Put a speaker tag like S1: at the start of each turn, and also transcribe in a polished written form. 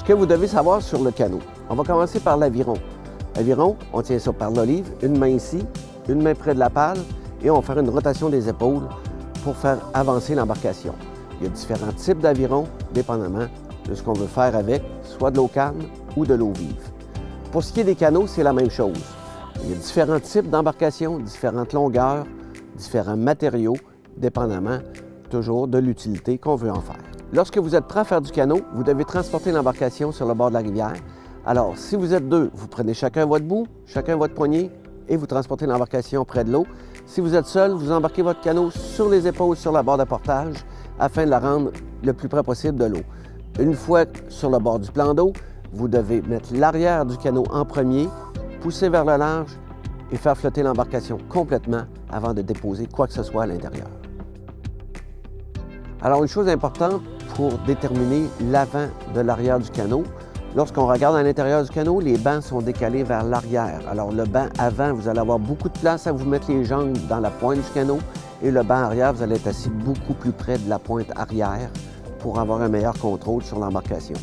S1: Ce que vous devez savoir sur le canot, on va commencer par l'aviron. L'aviron, on tient ça par l'olive, une main ici, une main près de la pale, et on va faire une rotation des épaules pour faire avancer l'embarcation. Il y a différents types d'avirons, dépendamment de ce qu'on veut faire avec, soit de l'eau calme ou de l'eau vive. Pour ce qui est des canots, c'est la même chose. Il y a différents types d'embarcations, différentes longueurs, différents matériaux, dépendamment toujours de l'utilité qu'on veut en faire. Lorsque vous êtes prêt à faire du canot, vous devez transporter l'embarcation sur le bord de la rivière. Alors, si vous êtes deux, vous prenez chacun votre bout, chacun votre poignée, et vous transportez l'embarcation près de l'eau. Si vous êtes seul, vous embarquez votre canot sur les épaules sur la barre de portage afin de la rendre le plus près possible de l'eau. Une fois sur le bord du plan d'eau, vous devez mettre l'arrière du canot en premier, pousser vers le large et faire flotter l'embarcation complètement avant de déposer quoi que ce soit à l'intérieur. Alors, une chose importante pour déterminer l'avant de l'arrière du canot, lorsqu'on regarde à l'intérieur du canot, les bancs sont décalés vers l'arrière. Alors, le banc avant, vous allez avoir beaucoup de place à vous mettre les jambes dans la pointe du canot et le banc arrière, vous allez être assis beaucoup plus près de la pointe arrière pour avoir un meilleur contrôle sur l'embarcation.